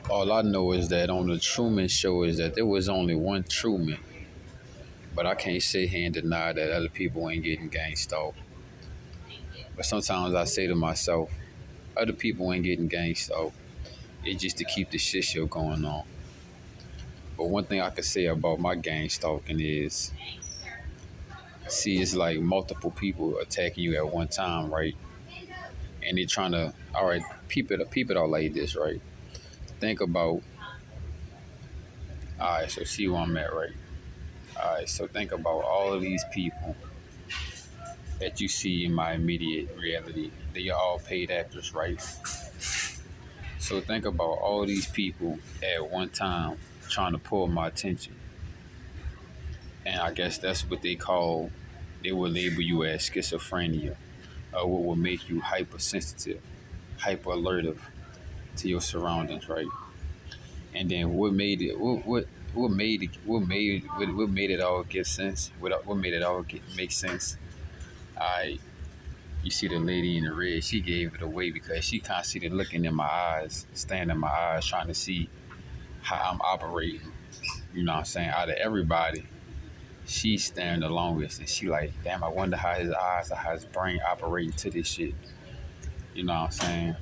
All I know is that on the Truman Show is that there was only one Truman, but I can't sit here and deny that other people ain't getting gang stalked. But sometimes I say to myself, other people ain't getting gang stalked. It's just to keep the shit show going on. But one thing I can say about my gang stalking is, see, it's like multiple people attacking you at one time, right? And they're trying to, all right, peep it out like this, right? Think about, all right, so see where I'm at, right? All right, so think about all of these people that you see in my immediate reality. They are all paid actors, right? So think about all these people at one time trying to pull my attention. And I guess that's what they will label you as schizophrenia, or what will make you hypersensitive, hyper alertive to your surroundings, right? And then what made it all get sense? What made it all make sense? I You see the lady in the red, she gave it away because she constantly looking in my eyes, staring in my eyes, trying to see how I'm operating. You know what I'm saying? Out of everybody, she's staring the longest, and she like, damn, I wonder how his eyes or how his brain operating to this shit. You know what I'm saying?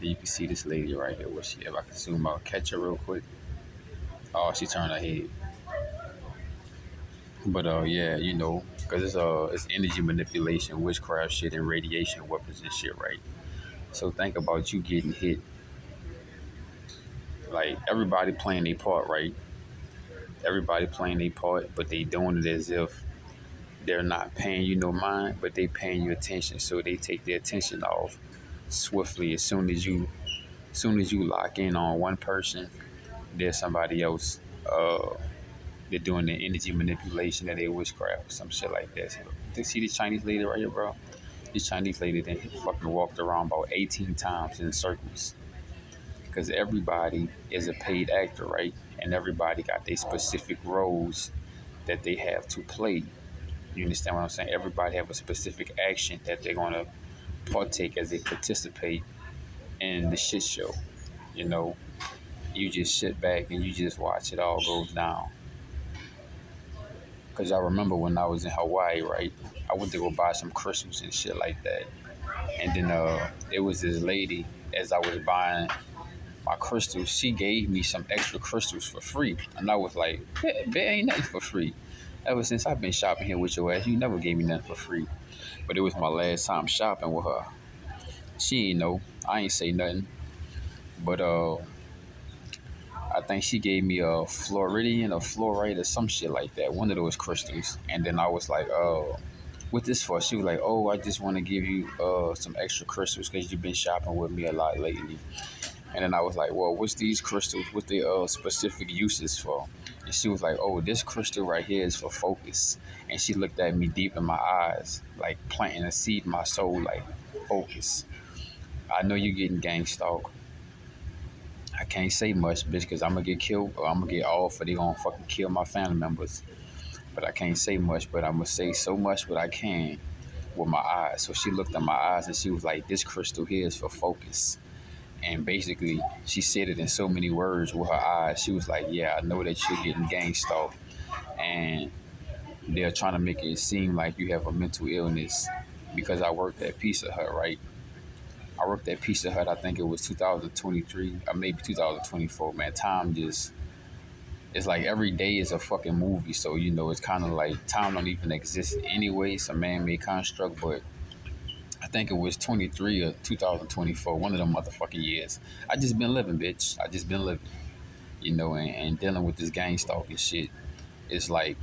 And you can see this lady right here. Where she? If I can zoom out, catch her real quick. Oh, she turned her head. But yeah, because it's energy manipulation, witchcraft shit, and radiation weapons and shit, right? So think about you getting hit. Like everybody playing their part, right? Everybody playing their part, but they doing it as if they're not paying you no mind, but they paying you attention. So they take their attention off swiftly as soon as you lock in on one person, there's somebody else. They're doing the energy manipulation of their witchcraft, some shit like that. So, you see this Chinese lady right here, bro? This Chinese lady then fucking walked around about 18 times in circles. Because everybody is a paid actor, right? And everybody got their specific roles that they have to play. You understand what I'm saying? Everybody have a specific action that they're gonna partake as they participate in the shit show. You know, you just sit back and you just watch it all go down. Cause I remember when I was in Hawaii, right? I went to go buy some crystals and shit like that. And then it was this lady, as I was buying my crystals, she gave me some extra crystals for free. And I was like, there ain't nothing for free. Ever since I've been shopping here with your ass, you never gave me nothing for free. But it was my last time shopping with her. She ain't know. I ain't say nothing. But I think she gave me a Floridian or fluorite or some shit like that, one of those crystals. And then I was like, oh, what this for? She was like, oh, I just want to give you some extra crystals because you've been shopping with me a lot lately. And then I was like, well, what's these crystals? What the specific uses for? And she was like, oh, this crystal right here is for focus. And she looked at me deep in my eyes, like planting a seed in my soul, like, focus. I know you getting gang stalked. I can't say much, bitch, because I'm going to get killed or I'm going to get off or they going to fucking kill my family members. But I can't say much, but I'm going to say so much what I can with my eyes. So she looked at my eyes and she was like, this crystal here is for focus. And basically, she said it in so many words with her eyes. She was like, yeah, I know that you're getting gang stalked. And they're trying to make it seem like you have a mental illness because I worked at Pizza Hut, right? I worked at Pizza Hut, I think it was 2023 or maybe 2024. Man, time just, it's like every day is a fucking movie. So, it's kind of like time don't even exist anyway. It's a man made construct, but I think it was 23 or 2024, one of them motherfucking years. I just been living, bitch. I just been living, and dealing with this gang stalking shit. It's like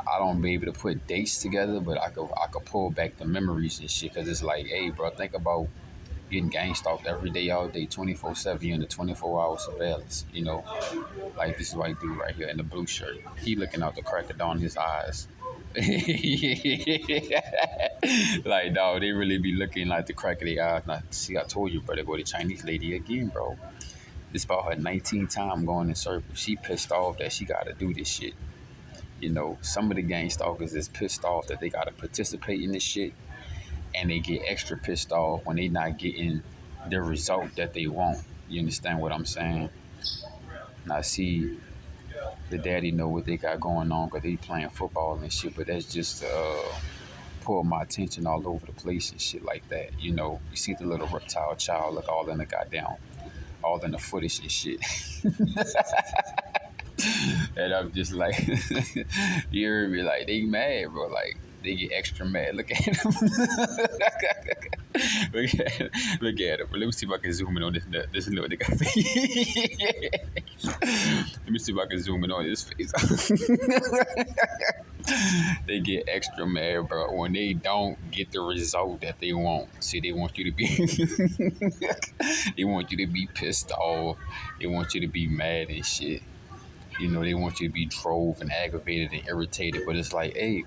I don't be able to put dates together, but I could pull back the memories and shit. Cause it's like, hey, bro, think about getting gang stalked every day, all day, 24/7. You're in the 24-hour surveillance. Like this white dude right here in the blue shirt. He looking out the crack of dawn in his eyes. Like, dog, they really be looking like the crack of their eyes. Now, see, I told you, brother, go to Chinese lady again, bro. This about her 19th time going in circles. She pissed off that she got to do this shit. Some of the gang stalkers is pissed off that they got to participate in this shit, and they get extra pissed off when they not getting the result that they want. You understand what I'm saying? Now see, the daddy know what they got going on because they playing football and shit, but that's just pull my attention all over the place and shit like that. You know, you see the little reptile child look all in the goddamn, all in the footage and shit. And I'm just like, you hear me? Like, they mad, bro. Like, they get extra mad. Look at him. Look at him. Let me see if I can zoom in on this little nigga. Let me see if I can zoom in on his face. They get extra mad, bro, when they don't get the result that they want. See, they want you to be, they want you to be pissed off. They want you to be mad and shit. You know, they want you to be drove and aggravated and irritated. But it's like, hey,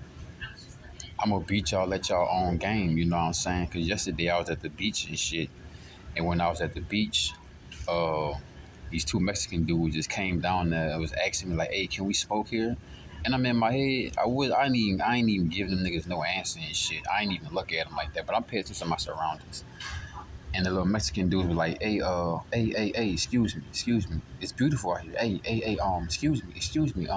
I'm gonna beat y'all at y'all own game. You know what I'm saying? Because yesterday I was at the beach and shit, and when I was at the beach, uh, these two Mexican dudes just came down there and was asking me like, "Hey, can we smoke here?" And I'm in my head, I ain't even give them niggas no answer and shit. I ain't even look at them like that, but I'm paying attention to my surroundings. And the little Mexican dude was like, "Hey, excuse me, it's beautiful out here. Hey, excuse me,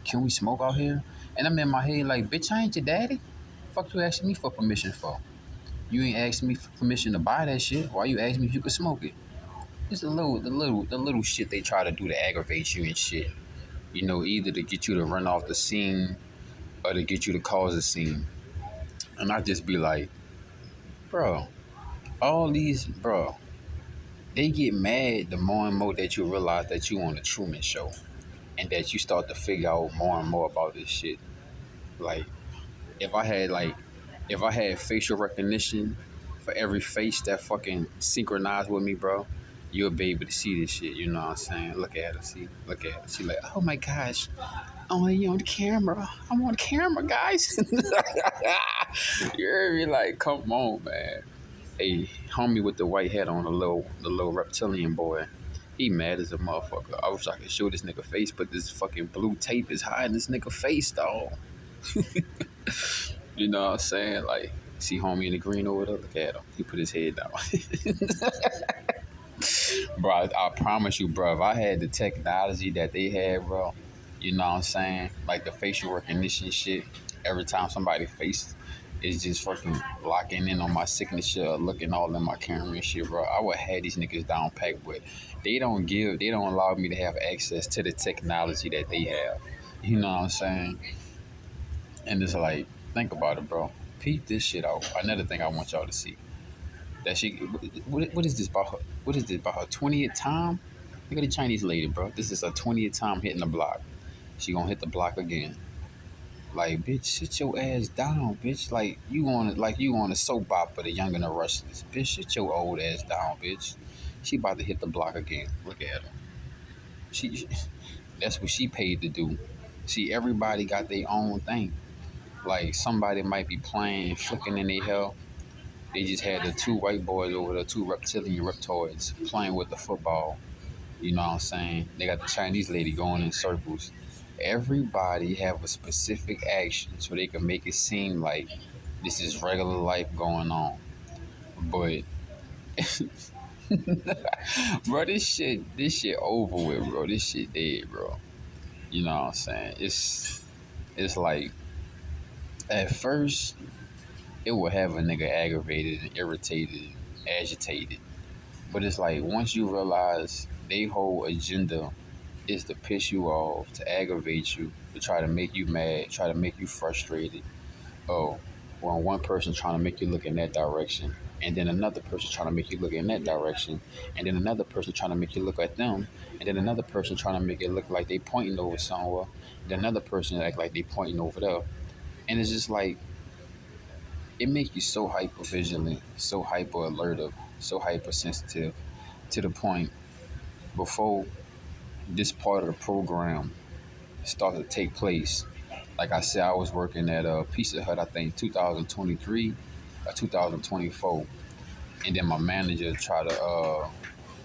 can we smoke out here?" And I'm in my head like, "Bitch, I ain't your daddy. Fuck you asking me for permission for? You ain't asking me for permission to buy that shit. Why you asking me if you could smoke it?" It's the little shit they try to do to aggravate you and shit. You know, either to get you to run off the scene or to get you to cause a scene. And I just be like, bro, all these, bro, they get mad the more and more that you realize that you on the Truman Show and that you start to figure out more and more about this shit. Like, if I had like, if I had facial recognition for every face that fucking synchronized with me, bro, you'll be able to see this shit. You know what I'm saying? Look at her, see, look at her. She like, oh my gosh, oh, you on the camera? I'm on camera, guys. You hear me? Like, come on, man. Hey, homie with the white hat on, the little reptilian boy. He mad as a motherfucker. I wish I could show this nigga face, but this fucking blue tape is hiding this nigga face, dog. You know what I'm saying? Like, see homie in the green over there? Look at him. He put his head down. Bro, I promise you, bro, if I had the technology that they had, bro, you know what I'm saying? Like the facial recognition shit, every time somebody face is just fucking locking in on my signature, looking all in my camera and shit, bro. I would have these niggas down packed, but they don't allow me to have access to the technology that they have. You know what I'm saying? And it's like, think about it, bro. Peep this shit out. Another thing I want y'all to see. That she, what is this about her? What is this about her 20th time? Look at the Chinese lady, bro. This is her 20th time hitting the block. She gonna hit the block again. Like, bitch, sit your ass down, bitch. Like you on a soap opera, the Young and the Restless. Bitch, sit your old ass down, bitch. She about to hit the block again. Look at her. She, that's what she paid to do. See, everybody got their own thing. Like somebody might be playing, flicking in their hair. They just had the two white boys over there, two reptilian reptoids, playing with the football. You know what I'm saying? They got the Chinese lady going in circles. Everybody have a specific action so they can make it seem like this is regular life going on. But bro, this shit over with, bro. This shit dead, bro. You know what I'm saying? It's like at first it will have a nigga aggravated and irritated and agitated. But it's like once you realize they whole agenda is to piss you off, to aggravate you, to try to make you mad, try to make you frustrated. Oh, well, one person trying to make you look in that direction, and then another person trying to make you look in that direction, and then another person trying to make you look at them, and then another person trying to make it look like they pointing over somewhere, and then another person act like they pointing over there. And it's just like, it makes you so hyper vigilant, so hyper alertive, so hypersensitive to the point before this part of the program started to take place. Like I said, I was working at a Pizza Hut, I think 2023 or 2024. And then my manager tried to,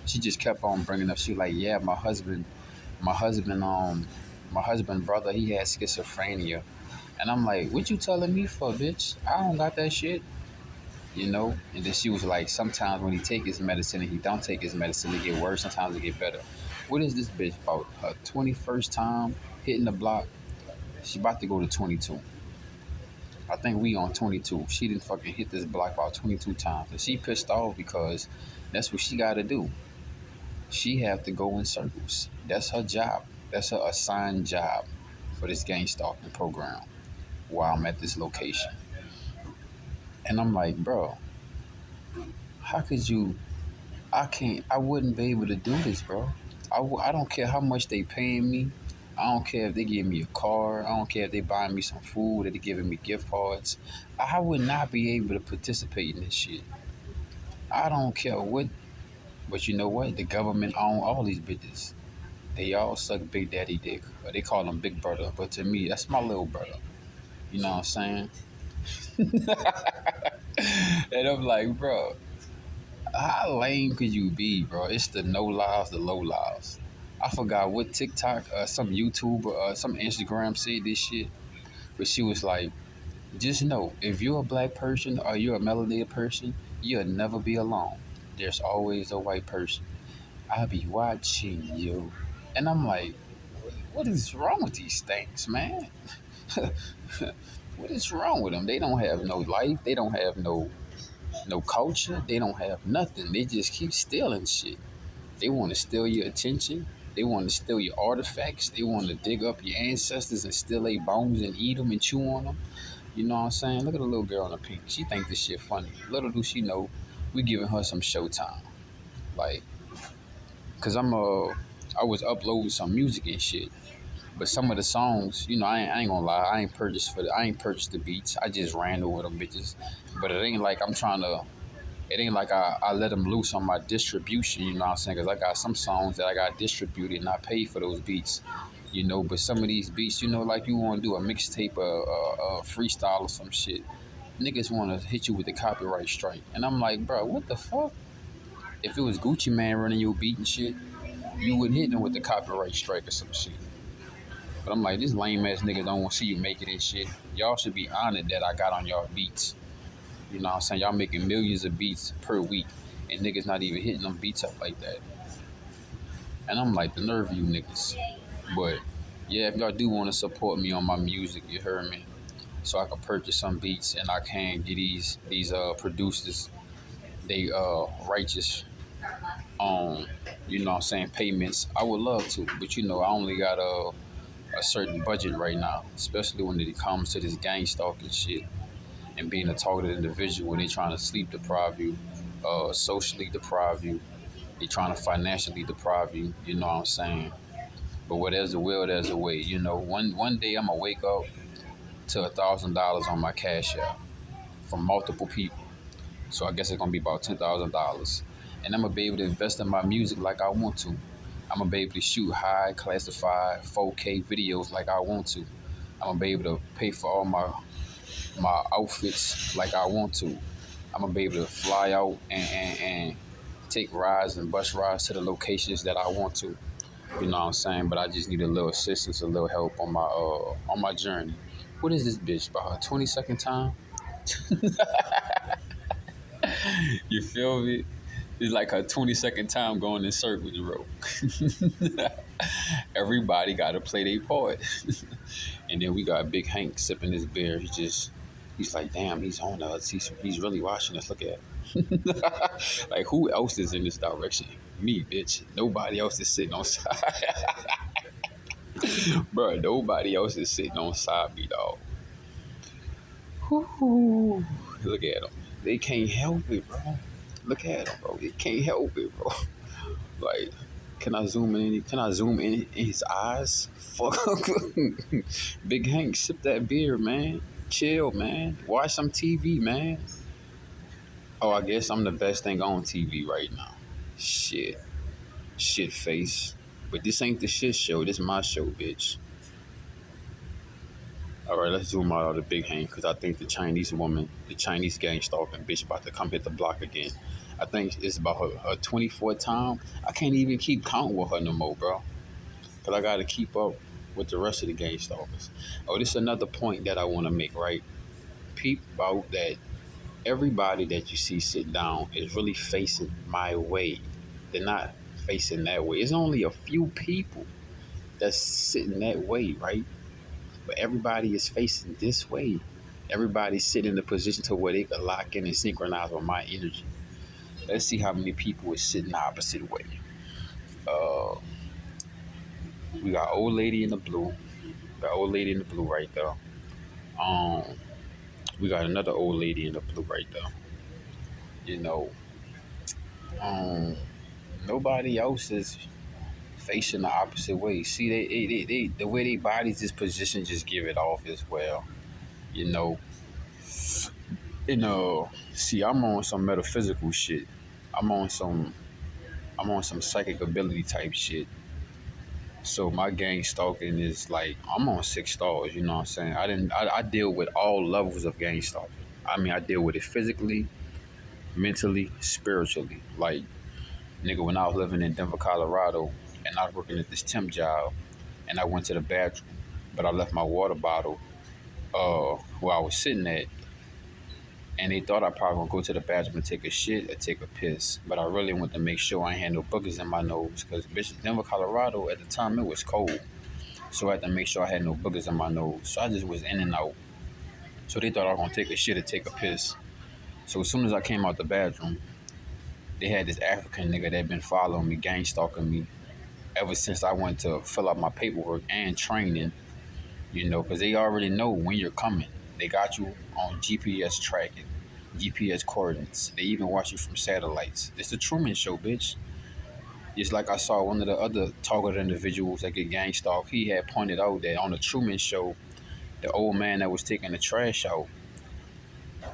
she just kept on bringing up, she like, yeah, my husband, my husband brother, he had schizophrenia. And I'm like, what you telling me for, bitch? I don't got that shit. you know. And then she was like, sometimes when he take his medicine and he don't take his medicine, it get worse. Sometimes it get better. What is this bitch about? Her 21st time hitting the block. She about to go to 22. I think we on 22. She didn't fucking hit this block about 22 times, and she pissed off because that's what she got to do. She have to go in circles. That's her job. That's her assigned job for this gang stalking program while I'm at this location. And I'm like, bro, how could you? I can't. I wouldn't be able to do this, bro. I don't care how much they paying me. I don't care if they give me a car. I don't care if they buying me some food or they giving me gift cards. I would not be able to participate in this shit. I don't care what. But you know what? The government own all these bitches. They all suck Big Daddy dick. Or they call him Big Brother. But to me, that's my little brother. You know what I'm saying? And I'm like, bro, how lame could you be, bro? It's the no lives, the low lives. I forgot what TikTok, some YouTuber, some Instagram said this shit, but she was like, just know if you're a black person or you're a melanated person, you'll never be alone. There's always a white person. I'll be watching you, and I'm like, what is wrong with these things, man? What is wrong with them? They don't have no life. They don't have no culture. They don't have nothing. They just keep stealing shit. They want to steal your attention. They want to steal your artifacts. They want to dig up your ancestors and steal their bones and eat them and chew on them. You know what I'm saying? Look at the little girl in the pink. She think this shit funny. Little do she know, we giving her some showtime. Like, cause I was uploading some music and shit. But some of the songs, you know, I ain't gonna lie, I ain't purchased the beats. I just ran over them bitches. But it ain't like I'm trying to. It ain't like I let them loose on my distribution. You know what I'm saying? Cause I got some songs that I got distributed and I paid for those beats. You know, but some of these beats, you know, like you want to do a mixtape, a freestyle or some shit. Niggas want to hit you with the copyright strike, and I'm like, bro, what the fuck? If it was Gucci Man running your beat and shit, you wouldn't hit them with the copyright strike or some shit. But I'm like, this lame ass niggas don't want to see you make it and shit. Y'all should be honored that I got on y'all beats. You know what I'm saying? Y'all making millions of beats per week, and niggas not even hitting them beats up like that. And I'm like, the nerve of you niggas. But yeah, if y'all do want to support me on my music, you heard me. So I can purchase some beats and I can get these producers they righteous you know what I'm saying, payments. I would love to, but you know I only got a certain budget right now, especially when it comes to this gang stalking shit and being a targeted individual when they trying to sleep deprive you, socially deprive you, they trying to financially deprive you, you know what I'm saying? But where there's a will, there's a way. You know, one day I'm gonna wake up to $1,000 on my cash app from multiple people. So I guess it's gonna be about $10,000. And I'm gonna be able to invest in my music like I want to. I'm gonna be able to shoot high classified 4K videos like I want to. I'm gonna be able to pay for all my outfits like I want to. I'm gonna be able to fly out and take rides and bus rides to the locations that I want to. You know what I'm saying? But I just need a little assistance, a little help on my journey. What is this bitch? About her 22nd time? You feel me? It's like her 22nd time going in circles, bro. Everybody got to play their part. And then we got Big Hank sipping his beer. He's like, damn, he's on us. He's really watching us. Look at him. Like, who else is in this direction? Me, bitch. Nobody else is sitting on side. Bro, nobody else is sitting on side me, dog. Whew. Look at them. They can't help it, bro. Look at them, bro. They can't help it, bro. Like, can I zoom in? Can I zoom in his eyes? Fuck. Big Hank, sip that beer, man. Chill, man. Watch some TV, man. Oh, I guess I'm the best thing on TV right now. Shit. Shit face. But this ain't the shit show. This my show, bitch. All right, let's zoom out of the Big Hank because I think the Chinese woman, the Chinese gang stalking bitch about to come hit the block again. I think it's about her 24th time. I can't even keep count with her no more, bro. Because I got to keep up with the rest of the gang stalkers. Oh, this is another point that I want to make, right? Peep about that Everybody that you see sit down is really facing my way. They're not facing that way. It's only a few people that's sitting that way, right? But everybody is facing this way. Everybody's sitting in a position to where they could lock in and synchronize with my energy. Let's see how many people is sitting the opposite way. Uh, we got old lady in the blue. Got old lady in the blue right there. Um, we got another old lady in the blue right there. You know, um, nobody else is facing the opposite way. See, the way they bodies is positioned just give it off as well. You know, see, I'm on some metaphysical shit. I'm on some, I'm on some psychic ability type shit. So my gang stalking is like I'm on 6 stars. You know what I'm saying? I deal with all levels of gang stalking. I mean, I deal with it physically, mentally, spiritually. Like nigga, when I was living in Denver, Colorado, and I was working at this temp job, and I went to the bathroom, but I left my water bottle where I was sitting at, and they thought I probably gonna go to the bathroom and take a shit or take a piss, but I really wanted to make sure I ain't had no boogers in my nose, cause bitch, Denver, Colorado, at the time it was cold, so I had to make sure I had no boogers in my nose. So I just was in and out. So they thought I was gonna take a shit or take a piss. So as soon as I came out the bathroom, they had this African nigga that been following me, gang stalking me, ever since I went to fill out my paperwork and training. Because they already know when you're coming. They got you on GPS tracking, GPS coordinates. They even watch you from satellites. It's the Truman Show, bitch. Just like I saw one of the other targeted individuals that get gang stalked, he had pointed out that on the Truman Show, the old man that was taking the trash out,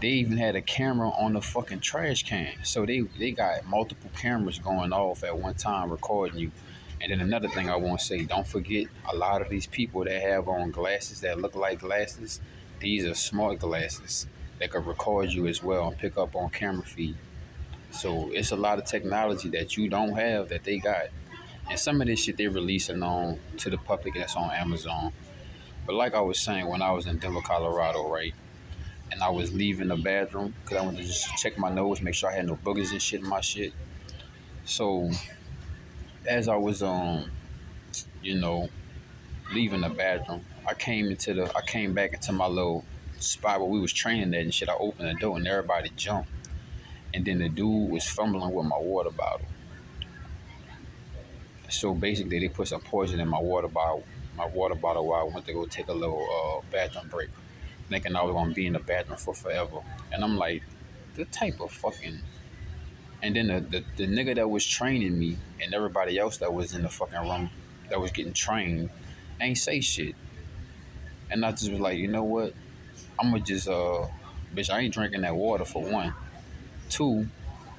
they even had a camera on the fucking trash can. So they got multiple cameras going off at one time recording you. And then another thing I want to say, don't forget a lot of these people that have on glasses that look like glasses, these are smart glasses that could record you as well and pick up on camera feed. So it's a lot of technology that you don't have that they got. And some of this shit they're releasing on to the public that's on Amazon. But like I was saying, when I was in Denver, Colorado, right? And I was leaving the bathroom because I wanted to just check my nose, make sure I had no boogers and shit in my shit. So as I was you know, leaving the bathroom, I came back into my little spot where we was training at and shit. I opened the door and everybody jumped. And then the dude was fumbling with my water bottle. So basically they put some poison in my water bottle while I went to go take a little bathroom break, thinking I was gonna be in the bathroom for forever. And I'm like, the type of fucking. And then the nigga that was training me and everybody else that was in the fucking room that was getting trained ain't say shit. And I just was like, you know what? I'm gonna just bitch, I ain't drinking that water for one. Two,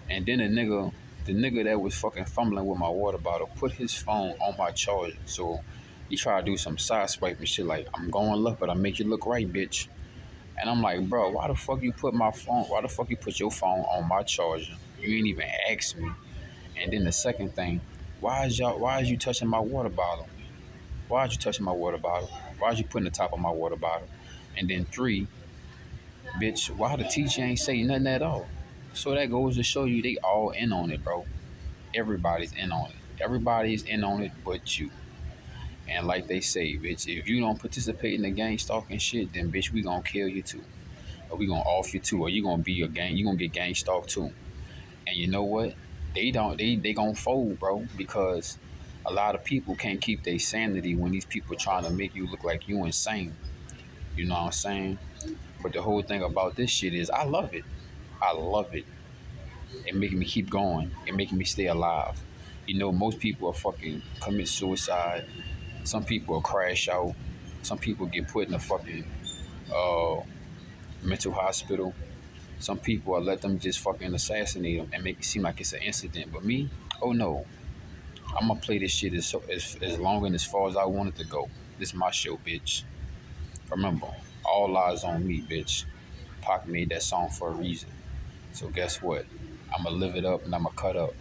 and then the nigga that was fucking fumbling with my water bottle put his phone on my charger. So he tried to do some side swipe and shit like, I'm going left, but I make you look right, bitch. And I'm like, bro, why the fuck you put my phone? Why the fuck you put your phone on my charger? You ain't even ask me. And then the second thing, why is you touching my water bottle? Why is you touching my water bottle? Why is you putting the top of my water bottle? And then three, bitch, why the teacher ain't say nothing at all? So that goes to show you they all in on it, bro. Everybody's in on it. Everybody's in on it but you. And like they say, bitch, if you don't participate in the gang stalking shit, then bitch, we gonna kill you too. Or we gonna off you too. Or you gonna be a gang, you gonna get gang stalked too. And you know what? They gonna fold, bro, because a lot of people can't keep their sanity when these people trying to make you look like you insane. You know what I'm saying? But the whole thing about this shit is I love it. I love it. It making me keep going. It making me stay alive. Most people are fucking commit suicide. Some people will crash out. Some people get put in a fucking uh, mental hospital. Some people will let them just fucking assassinate them and make it seem like it's an incident. But me, oh no, I'm gonna play this shit as long and as far as I want it to go. This is my show, bitch. Remember, all lies on me, bitch. Pac made that song for a reason. So guess what? I'm gonna live it up and I'm gonna cut up.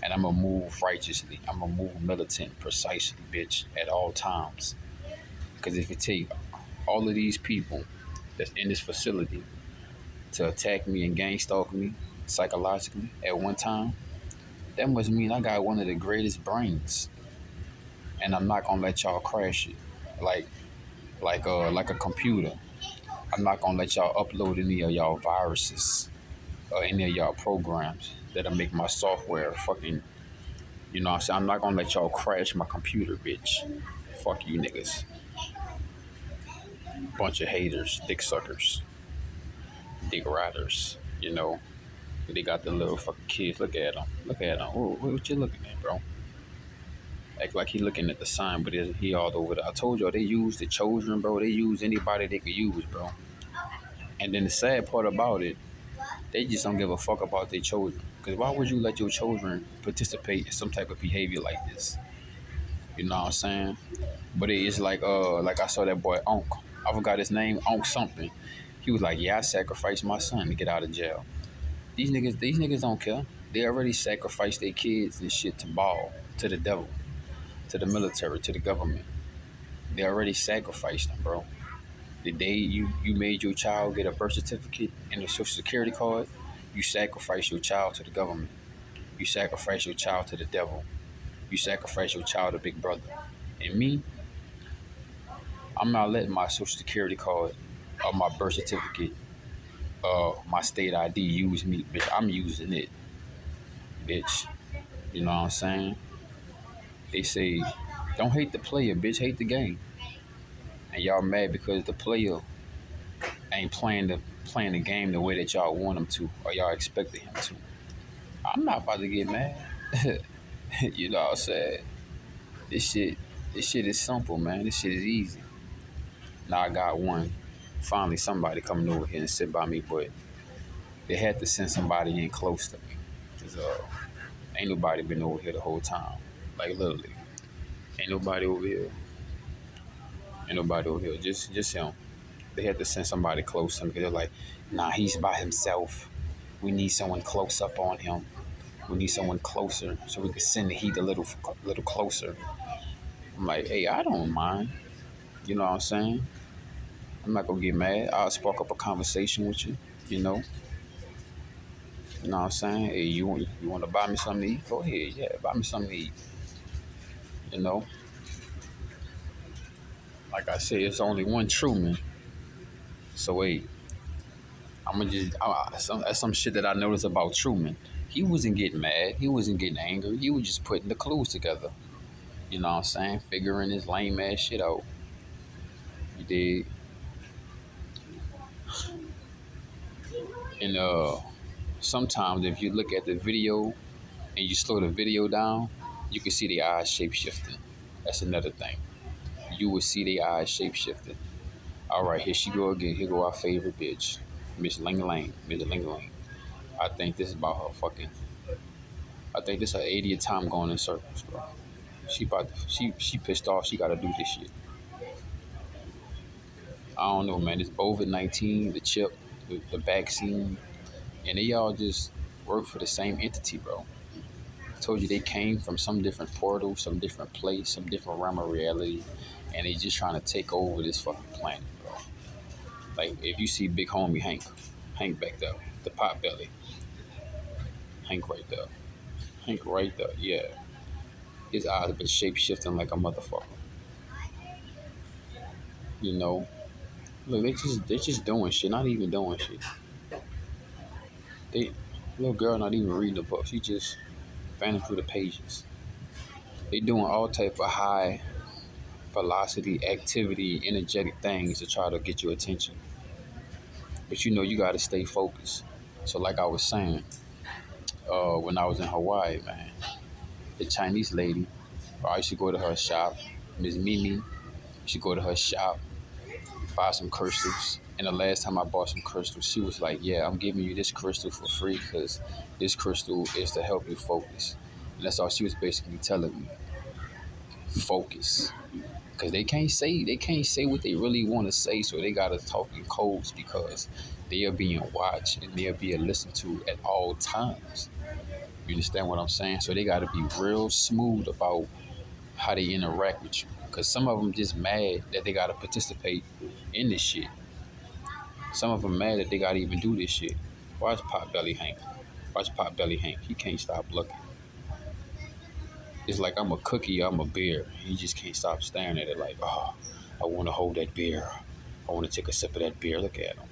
And I'm gonna move righteously. I'm gonna move militant, precisely, bitch, at all times. Because if you take all of these people that's in this facility to attack me and gang stalk me psychologically at one time, that must mean I got one of the greatest brains, and I'm not gonna let y'all crash it, like like a computer. I'm not gonna let y'all upload any of y'all viruses or any of y'all programs that'll make my software fucking. You know what I'm saying? I'm not gonna let y'all crash my computer, bitch. Fuck you niggas. Bunch of haters, dick suckers, dick riders. You know, they got the little fucking kids. Look at them. Look at them. What you looking at, bro? Act like he looking at the sign, but he all over there. I told y'all they use the children, bro. They use anybody they could use, bro. And then the sad part about it, they just don't give a fuck about their children. Cause why would you let your children participate in some type of behavior like this? You know what I'm saying? But it's like I saw that boy Onk. I forgot his name, Onk something. He was like, yeah, I sacrificed my son to get out of jail. These niggas don't care. They already sacrificed their kids and shit to ball, to the devil, to the military, to the government. They already sacrificed them, bro. The day you made your child get a birth certificate and a social security card, you sacrifice your child to the government. You sacrifice your child to the devil. You sacrifice your child to Big Brother. And me, I'm not letting my social security card or my birth certificate my state ID use me, bitch. I'm using it, bitch. You know what I'm saying? They say, don't hate the player, bitch. Hate the game. And y'all mad because the player ain't playing the game the way that y'all want him to, or y'all expected him to. I'm not about to get mad. You know what I'm saying? This shit, this shit is simple, man. This shit is easy. Now I got one. Finally, somebody coming over here and sit by me, but they had to send somebody in close to me. Cause ain't nobody been over here the whole time. Like literally, ain't nobody over here. Ain't nobody over here. Just him. They had to send somebody close to him because they're like, nah, he's by himself. We need someone close up on him. We need someone closer so we can send the heat a little closer. I'm like, hey, I don't mind. You know what I'm saying? I'm not gonna get mad. I'll spark up a conversation with you. You know. You know what I'm saying? Hey, you want to buy me something to eat? Go ahead. Yeah, buy me something to eat. You know. Like I said, it's only one Truman. So wait, I'm gonna just some shit that I noticed about Truman. He wasn't getting mad. He wasn't getting angry. He was just putting the clues together. You know what I'm saying? Figuring his lame ass shit out. You did. And sometimes if you look at the video and you slow the video down, you can see the eyes shape shifting. That's another thing. You will see the eyes shape shifting. All right, here she go again. Here go our favorite bitch, Miss Ling Ling. Miss Ling Ling. I think this is about her fucking. I think this is her 80th time going in circles, bro. She pissed off. She got to do this shit. I don't know, man. It's COVID-19, the chip, the vaccine, and they all just work for the same entity, bro. I told you they came from some different portal, some different place, some different realm of reality, and they just trying to take over this fucking planet, bro. Like if you see big homie Hank back there, the pot belly, Hank right there, Hank right there, yeah. His eyes have been shape shifting like a motherfucker. You know, look, they just doing shit, not even doing shit. They little girl not even reading the book. She just fanning through the pages. They doing all type of high velocity activity, energetic things to try to get your attention. But you know you gotta stay focused. So like I was saying, when I was in Hawaii, man, the Chinese lady, I used to go to her shop, Miss Mimi. She go to her shop, buy some crystals. And the last time I bought some crystals, she was like, yeah, I'm giving you this crystal for free because this crystal is to help you focus. And that's all she was basically telling me. Focus. Because they can't say what they really want to say, so they gotta talk in codes because they are being watched and they are being listened to at all times. You understand what I'm saying? So they gotta be real smooth about how they interact with you. Because some of them just mad that they gotta participate in this shit. Some of them mad that they gotta even do this shit. Watch Potbelly Hank. Watch Potbelly Hank. He can't stop looking. It's like I'm a cookie, I'm a beer. He just can't stop staring at it like, oh, I want to hold that beer. I want to take a sip of that beer. Look at him.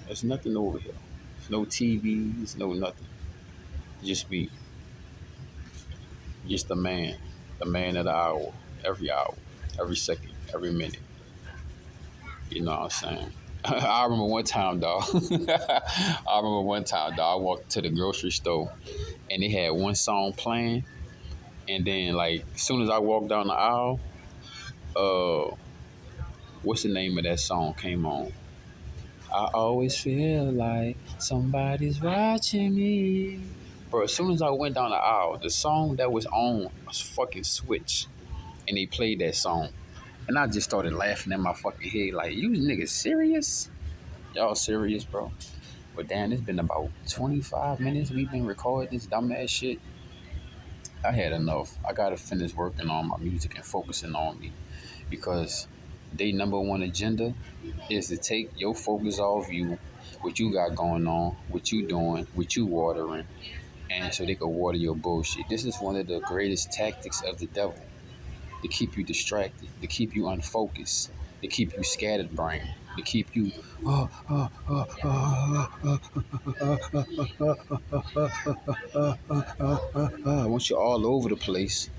There's nothing over here. There's no TVs, no nothing. Just me. Just the man of the hour, every second, every minute. You know what I'm saying? I remember one time, dog. I walked to the grocery store and they had one song playing, and then like as soon as I walked down the aisle, uh, what's the name of that song came on? I always feel like somebody's watching me. Bro, as soon as I went down the aisle, the song that was on was fucking Switch, and they played that song. And I just started laughing in my fucking head, like, you niggas serious? Y'all serious, bro? But damn, it's been about 25 minutes we've been recording this dumbass shit. I had enough. I gotta finish working on my music and focusing on me. Because they number one agenda is to take your focus off you, what you got going on, what you doing, what you watering, and so they can water your bullshit. This is one of the greatest tactics of the devil, to keep you distracted, to keep you unfocused, to keep you scattered brain, to keep you I want you all over the place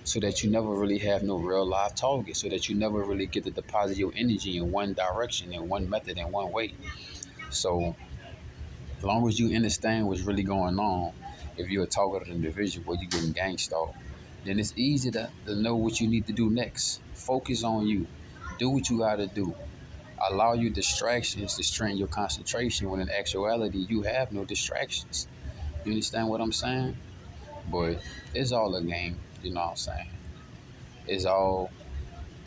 so that you never really have no real life target, so that you never really get to deposit your energy in one direction, in one method, in one way. So as long as you understand what's really going on, if you're a targeted individual, you're getting gangsta, then it's easy to know what you need to do next. Focus on you. Do what you gotta do. Allow your distractions to strain your concentration when in actuality you have no distractions. You understand what I'm saying? But it's all a game, you know what I'm saying? It's all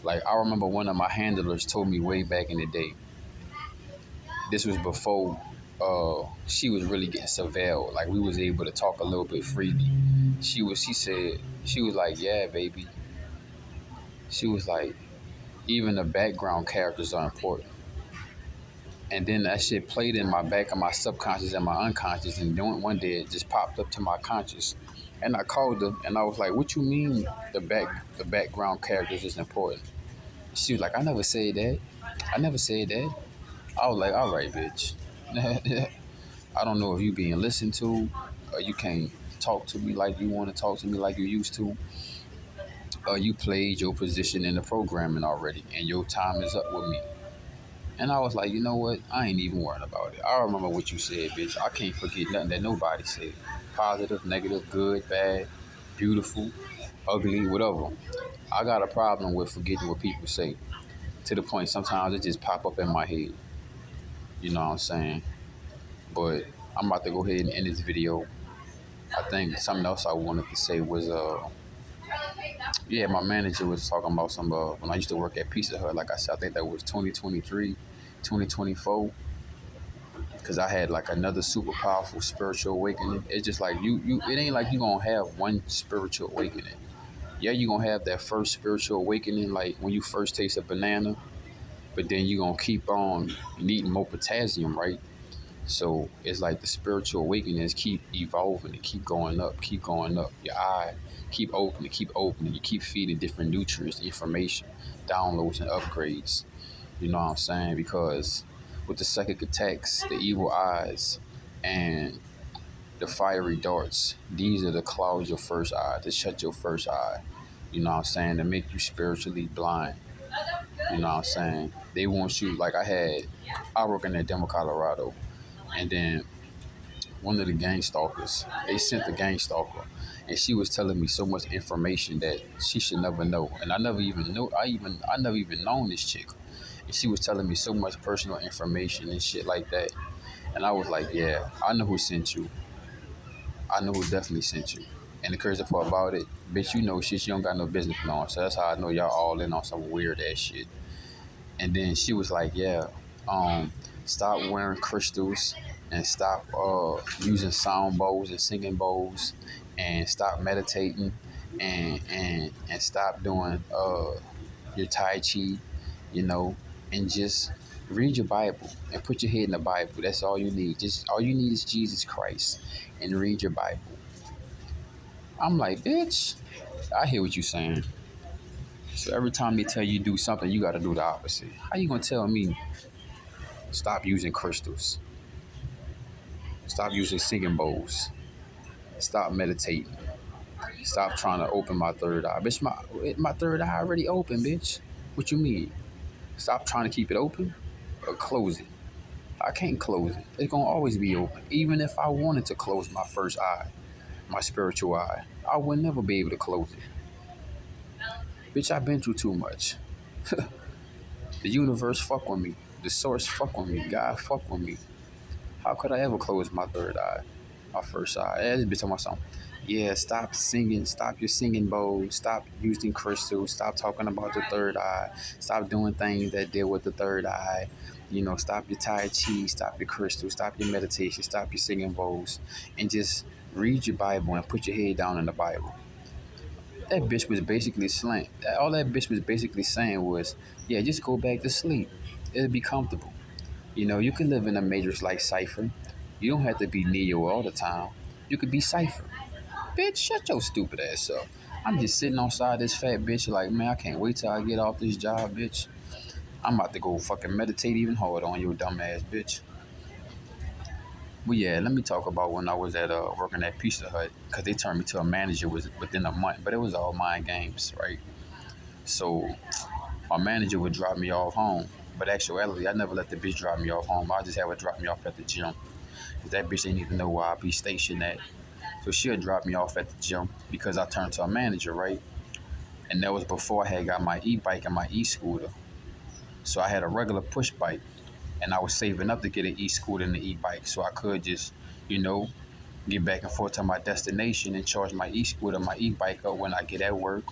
like I remember one of my handlers told me way back in the day. This was before she was really getting surveilled. Like we was able to talk a little bit freely. She was like, yeah, baby. She was like, even the background characters are important. And then that shit played in my back of my subconscious and my unconscious. And then one day it just popped up to my conscious. And I called her and I was like, what you mean the background characters is important? She was like, I never said that. I never said that. I was like, all right, bitch. I don't know if you being listened to, or you can't talk to me like you want to talk to me like you used to, or you played your position in the programming already and your time is up with me. And I was like, you know what? I ain't even worrying about it. I remember what you said, bitch. I can't forget nothing that nobody said. Positive, negative, good, bad, beautiful, ugly, whatever. I got a problem with forgetting what people say. To the point sometimes it just pop up in my head. You know what I'm saying? But I'm about to go ahead and end this video. I think something else I wanted to say was yeah, my manager was talking about some when I used to work at Pizza Hut, like I said, I think that was 2023, 2024. Because I had like another super powerful spiritual awakening. It's just like you it ain't like you gonna have one spiritual awakening. Yeah, you gonna have that first spiritual awakening like when you first taste a banana, but then you gonna keep on needing more potassium, right? So it's like the spiritual awakenings keep evolving and keep going up, keep going up. Your eye keep opening, keep opening. You keep feeding different nutrients, information, downloads and upgrades. You know what I'm saying? Because with the psychic attacks, the evil eyes, and the fiery darts, these are to cloud your first eye, to shut your first eye. You know what I'm saying? To make you spiritually blind. You know what I'm saying? They want you, like I work in Denver, Colorado, and then one of the gang stalkers, they sent the gang stalker, and she was telling me so much information that she should never know. And I never even know, I never even known this chick. And she was telling me so much personal information and shit like that. And I was like, yeah, I know who sent you. I know who definitely sent you. And the crazy part about it, bitch, you know shit you don't got no business knowing. So that's how I know y'all all in on some weird ass shit. And then she was like, yeah, stop wearing crystals and stop using sound bowls and singing bowls and stop meditating and stop doing your Tai Chi, you know, and just Read your Bible and put your head in the Bible. That's all you need. Just all you need is Jesus Christ and read your Bible. I'm like, bitch, I hear what you're saying. So every time they tell you do something, you got to do the opposite. How you gonna tell me stop using crystals, stop using singing bowls, stop meditating, stop trying to open my third eye, bitch? My third eye already open, bitch. What you mean? Stop trying to keep it open or close it. I can't close it. It's gonna always be open. Even if I wanted to close my first eye, my spiritual eye, I would never be able to close it. Bitch, I've been through too much. The universe fuck with me. The source fuck with me. God fuck with me. How could I ever close my third eye? My first eye. This bitch talking about something. Yeah, stop singing. Stop your singing bowls. Stop using crystals. Stop talking about the third eye. Stop doing things that deal with the third eye. You know, stop your Tai Chi. Stop your crystals. Stop your meditation. Stop your singing bowls. And just read your Bible and put your head down in the Bible. That bitch was basically slang. All that bitch was basically saying was, yeah, just go back to sleep. It'll be comfortable. You know, you can live in a matrix like Cypher. You don't have to be Neo all the time. You could be Cypher. Bitch, shut your stupid ass up. I'm just sitting outside this fat bitch like, man, I can't wait till I get off this job, bitch. I'm about to go fucking meditate even harder on your dumb ass, bitch. But yeah, let me talk about when I was at working at Pizza Hut, because they turned me to a manager within a month, but it was all mind games, right? So my manager would drop me off home. But actuality, I never let the bitch drop me off home. I just have her drop me off at the gym. Cause that bitch didn't even know where I be stationed at. So she'll drop me off at the gym because I turned to a manager, right? And that was before I had got my e-bike and my e-scooter. So I had a regular push bike, and I was saving up to get an e-scooter and an e-bike so I could just, you know, get back and forth to my destination and charge my e-scooter, my e-bike up when I get at work,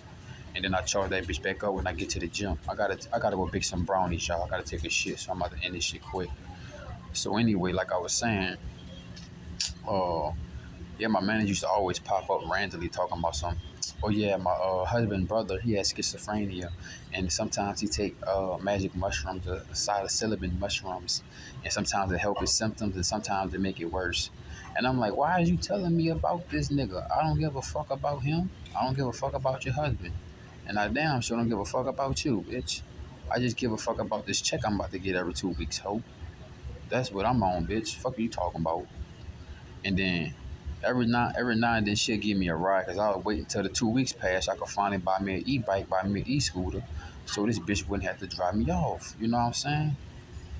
and then I charge that bitch back up when I get to the gym. I gotta go bake some brownies, y'all. I gotta take a shit, so I'm about to end this shit quick. So anyway, like I was saying, uh, yeah, my manager used to always pop up randomly talking about something. Oh yeah, my husband brother, he has schizophrenia, and sometimes he take magic mushrooms, psilocybin mushrooms, and sometimes it help his symptoms, and sometimes it make it worse. And I'm like, why are you telling me about this nigga? I don't give a fuck about him. I don't give a fuck about your husband, and I damn sure don't give a fuck about you, bitch. I just give a fuck about this check I'm about to get every 2 weeks, ho. That's what I'm on, bitch. Fuck are you talking about? And then every now and then she'll give me a ride because I was waiting until the 2 weeks passed. I could finally buy me an e-bike, buy me an e-scooter, so this bitch wouldn't have to drive me off. You know what I'm saying?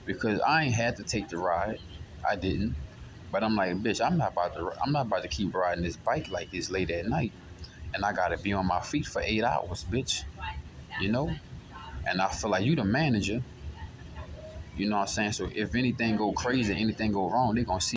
Because I ain't had to take the ride. I didn't. But I'm like, bitch, I'm not about to keep riding this bike like this late at night. And I gotta be on my feet for 8 hours, bitch. You know? And I feel like you the manager. You know what I'm saying? So if anything go crazy, anything go wrong, they gonna see